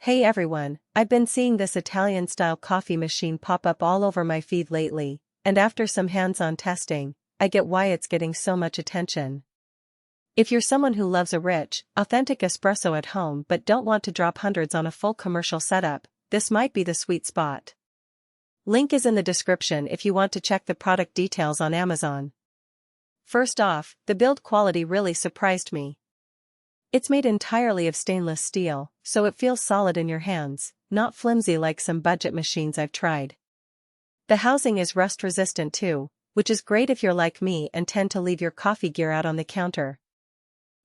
Hey everyone, I've been seeing this Italian-style coffee machine pop up all over my feed lately, and after some hands-on testing, I get why it's getting so much attention. If you're someone who loves a rich, authentic espresso at home but don't want to drop hundreds on a full commercial setup, this might be the sweet spot. Link is in the description if you want to check the product details on Amazon. First off, the build quality really surprised me. It's made entirely of stainless steel, so it feels solid in your hands, not flimsy like some budget machines I've tried. The housing is rust-resistant too, which is great if you're like me and tend to leave your coffee gear out on the counter.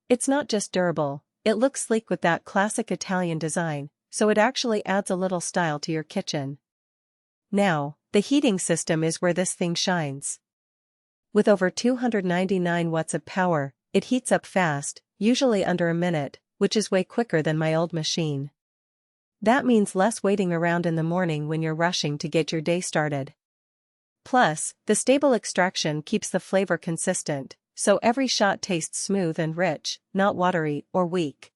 It's not just durable, it looks sleek with that classic Italian design, so it actually adds a little style to your kitchen. Now, the heating system is where this thing shines. With over 299 watts of power, it heats up fast, usually under a minute, which is way quicker than my old machine. That means less waiting around in the morning when you're rushing to get your day started. Plus, the stable extraction keeps the flavor consistent, so every shot tastes smooth and rich, not watery or weak.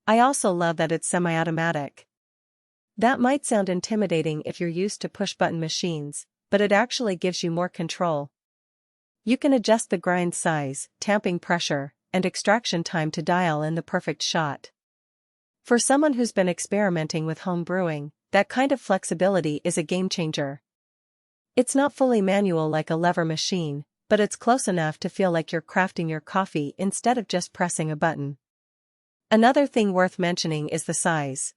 I also love that it's semi-automatic. That might sound intimidating if you're used to push-button machines, but it actually gives you more control. You can adjust the grind size, tamping pressure, and extraction time to dial in the perfect shot. For someone who's been experimenting with home brewing, that kind of flexibility is a game-changer. It's not fully manual like a lever machine, but it's close enough to feel like you're crafting your coffee instead of just pressing a button. Another thing worth mentioning is the size.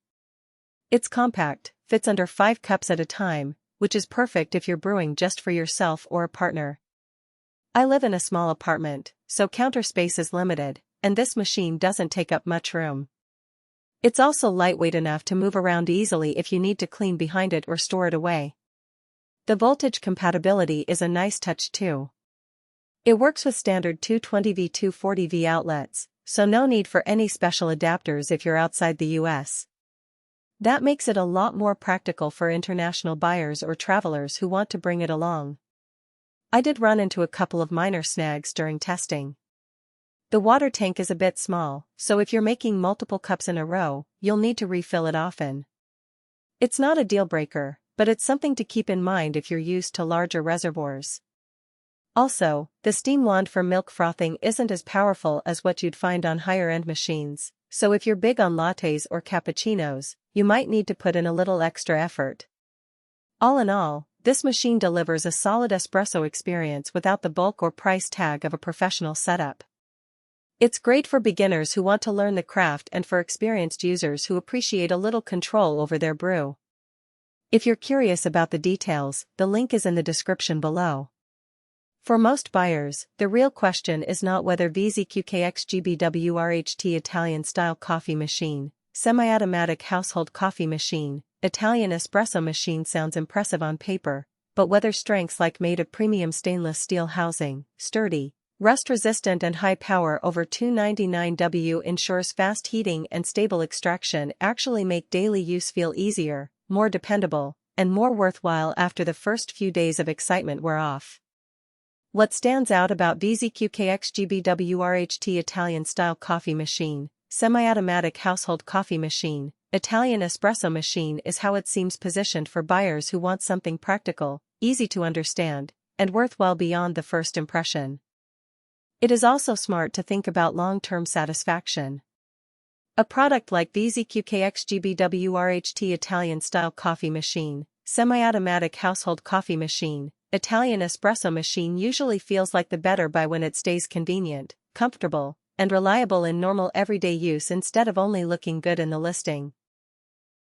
It's compact, fits under 5 cups at a time, which is perfect if you're brewing just for yourself or a partner. I live in a small apartment, so counter space is limited, and this machine doesn't take up much room. It's also lightweight enough to move around easily if you need to clean behind it or store it away. The voltage compatibility is a nice touch too. It works with standard 220V 240V outlets, so no need for any special adapters if you're outside the US. That makes it a lot more practical for international buyers or travelers who want to bring it along. I did run into a couple of minor snags during testing. The water tank is a bit small, so if you're making multiple cups in a row, you'll need to refill it often. It's not a deal breaker, but it's something to keep in mind if you're used to larger reservoirs. Also, the steam wand for milk frothing isn't as powerful as what you'd find on higher-end machines, so if you're big on lattes or cappuccinos, you might need to put in a little extra effort. All in all, this machine delivers a solid espresso experience without the bulk or price tag of a professional setup. It's great for beginners who want to learn the craft and for experienced users who appreciate a little control over their brew. If you're curious about the details, the link is in the description below. For most buyers, the real question is not whether VZQKXGBWRHT Italian-style coffee machine, semi-automatic household coffee machine, Italian espresso machine sounds impressive on paper, but whether strengths like made of premium stainless steel housing, sturdy, rust-resistant and high power over 299W ensures fast heating and stable extraction actually make daily use feel easier, more dependable, and more worthwhile after the first few days of excitement wear off. What stands out about VZQKXGBWRHT Italian-style coffee machine, semi-automatic household coffee machine, Italian espresso machine is how it seems positioned for buyers who want something practical, easy to understand, and worthwhile beyond the first impression. It is also smart to think about long-term satisfaction. A product like VZQKXGBWRHT Italian-style coffee machine, semi-automatic household coffee machine, Italian espresso machine usually feels like the better buy when it stays convenient, comfortable, and reliable in normal everyday use instead of only looking good in the listing.